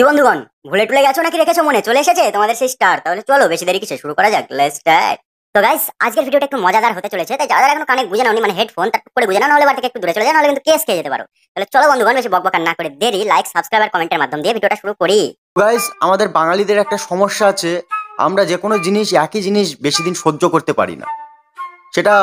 কি বন্ধুগণ, ভুলে টুলে গেছো নাকি রেখেছো মনে? চলে এসেছে তোমাদের সেই স্টার। তাহলে চলো বেশি দেরি কিসে, শুরু করা যাক। Let's start. তো গাইস, আজকের ভিডিওটা একটু মজাদার হতে চলেছে, তাই যারা এখনো কানে গুঁজে নাওনি, মানে হেডফোন, তার করে গুঁজে নাও, নাহলে বাড়ি থেকে একটু দূরে চলে যাও, নাহলে কিন্তু কেস খেয়ে যেতে পারো। তাহলে চলো বন্ধুগণ, বেশি বকবক না করে দেরি, লাইক, সাবস্ক্রাইব আর কমেন্টের মাধ্যম দিয়ে ভিডিওটা শুরু করি। গাইস, আমাদের বাঙালিদের একটা সমস্যা আছে। আমরা যে কোনো জিনিস, একই জিনিস বেশি দিন সহ্য করতে পারি না। সেটা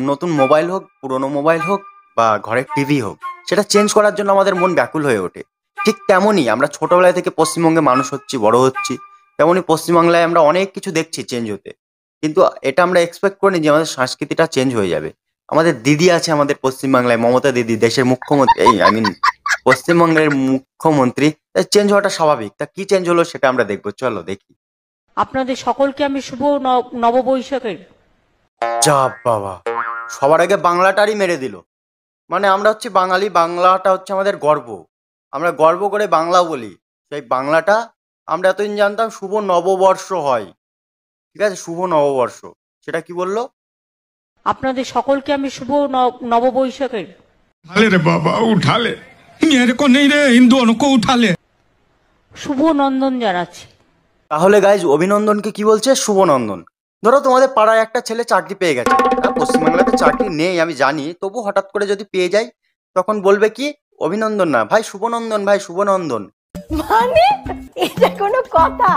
নতুন মোবাইল হোক, পুরনো মোবাইল হোক, বা ঘরের টিভি হোক, সেটা চেঞ্জ করার জন্য আমাদের মন ব্যাকুল হয়ে ওঠে। ঠিক তেমনই আমরা ছোটবেলা থেকে পশ্চিমবঙ্গে মানুষ হচ্ছি, বড় হচ্ছি, তেমনই পশ্চিমবাংলায় আমরা অনেক কিছু দেখছি চেঞ্জ হতে। কিন্তু এটা আমরা এক্সপেক্ট করিনি যে আমাদের সংস্কৃতিটা চেঞ্জ হয়ে যাবে। আমাদের দিদি আছে আমাদের পশ্চিমবাংলায়, মমতা দিদি, দেশের মুখ্যমন্ত্রী, পশ্চিমবঙ্গের মুখ্যমন্ত্রী। চেঞ্জ হওয়াটা স্বাভাবিক। তা কি চেঞ্জ হলো সেটা আমরা দেখবো, চলো দেখি। আপনাদের সকলকে আমি শুভ নববৈশাখের। যা বাবা, সবার আগে বাংলাটারই মেরে দিল। মানে আমরা হচ্ছে বাঙালি, বাংলাটা হচ্ছে আমাদের গর্ব। আমরা গর্ব করে বাংলা বলি। সেই বাংলাটা আমরা এতদিন জানতাম শুভ নববর্ষ হয়। ঠিক আছে, শুভ নববর্ষ। সেটা কি বললো? আপনাদের সকলকে আমি শুভ নববৈশাখের। उठा ले रे बाबा, उठा ले। मेरे को नहीं रे, हिंदुओं को उठा ले। শুভ নন্দন জানাচ্ছি। তাহলে গাইজ, অভিনন্দনকে কি বলছে? শুভনন্দন। ধরো তোমাদের পাড়ায় একটা ছেলে চাকরি পেয়ে গেছে। পশ্চিমবাংলাতে চাকরি নেই আমি জানি, তবু হঠাৎ করে যদি পেয়ে যায়, তখন বলবে কি? অভিনন্দন না ভাই, শুভনন্দন ভাই, শুভনন্দন। মানে এটা কোনো কথা?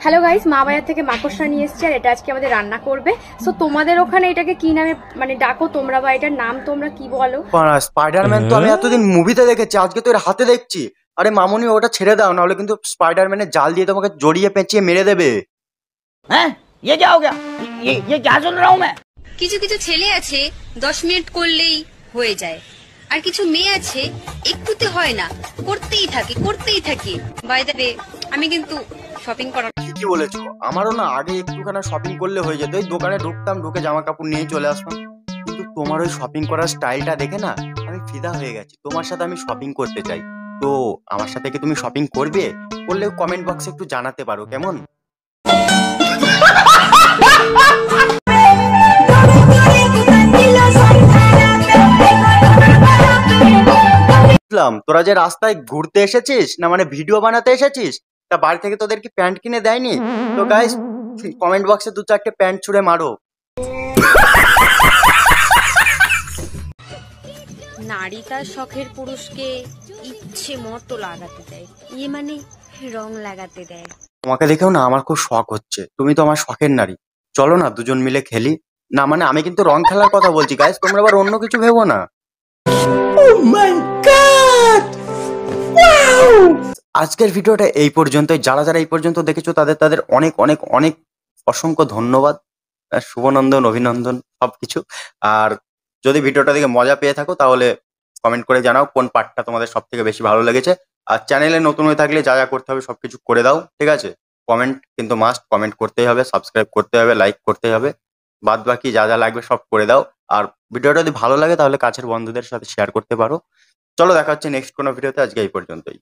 হ্যালো গাইস, মা বাজার থেকে মাকড়সা নিয়ে এসেছি, আর এটা আজকে আমাদের রান্না করবে। সো তোমাদের ওখানে এটাকে কি নামে মানে ডাকো তোমরা, বা এটার নাম তোমরা কি বলো? স্পাইডারম্যান তো আমি এতদিন মুভিতে দেখেছি, আজকে তো এর হাতে দেখছি। আরে মামুনি, ওটা ছেড়ে দাও, নাহলে কিন্তু স্পাইডারম্যানের জাল দিয়ে তোমাকে জড়িয়ে পেঁচিয়ে মেরে দেবে। हैं? ये क्या हो गया? ये क्या सुन रहा हूँ मैं? কিছু কিছু ছেলে আছে 10 মিনিট করলেই হয়ে যায়, আর কিছু মেয়ে আছে একটুতে হয় না, করতেই থাকে। বাই দ্য ওয়ে, আমি কিন্তু শপিং করার কি বলেছো? আমারও না আগে একটুখানি শপিং করলে হয়ে যেত। এই দোকানে ঢুকতাম, ঢুকে জামা কাপড় নিয়ে চলে আসতাম। কিন্তু তোমার ওই শপিং করার স্টাইলটা দেখে না আমি ফিদা হয়ে গেছি। তোমার সাথে আমি শপিং করতে চাই। তো আমার সাথে কি তুমি শপিং করবে? করলে কমেন্ট বক্সে একটু জানাতে পারো, কেমন? তোরা যে রাস্তায় ঘুরতে এসেছিস না, মানে ভিডিও বানাতে এসেছিস, তা বাড়ি থেকে তোদের কি প্যান্ট কিনে দেয়নি? তো গাইস, কমেন্ট বক্সে 2-4টে প্যান্ট ছুঁড়ে মারো। নারী তার শখের পুরুষকে ইচ্ছে মতো লাগাতে দেয়, মানে রং লাগাতে দেয়। তোমাকে দেখেও না আমার খুব শখ হচ্ছে। তুমি তো আমার শখের নারী। চলো না দুজন মিলে খেলি। না মানে আমি কিন্তু রং খেলার কথা বলছি গাইস, তোমরা আবার অন্য কিছু ভেবো না। আজকের ভিডিওটা এই পর্যন্তই। যারা যারা এই পর্যন্ত দেখেছো তাদের তাদের অনেক অনেক অনেক অসংখ্য ধন্যবাদ। শুভনন্দন, অভিনন্দন, সবকিছু। আর যদি ভিডিওটা দেখে মজা পেয়ে থাকো তাহলে কমেন্ট করে জানাও কোন পার্টটা তোমাদের সব থেকে বেশি ভালো লেগেছে। আর চ্যানেলে নতুন হয়ে থাকলে যা যা করতে হবে সবকিছু করে দাও, ঠিক আছে? কমেন্ট কিন্তু মাস্ট, কমেন্ট করতেই হবে, সাবস্ক্রাইব করতে হবে, লাইক করতে হবে, বাদ বাকি যা যা লাগবে সব করে দাও। আর ভিডিওটা যদি ভালো লাগে তাহলে কাছের বন্ধুদের সাথে শেয়ার করতে পারো। চলো, দেখা হচ্ছে নেক্সট কোনো ভিডিওতে। আজকে এই পর্যন্তই।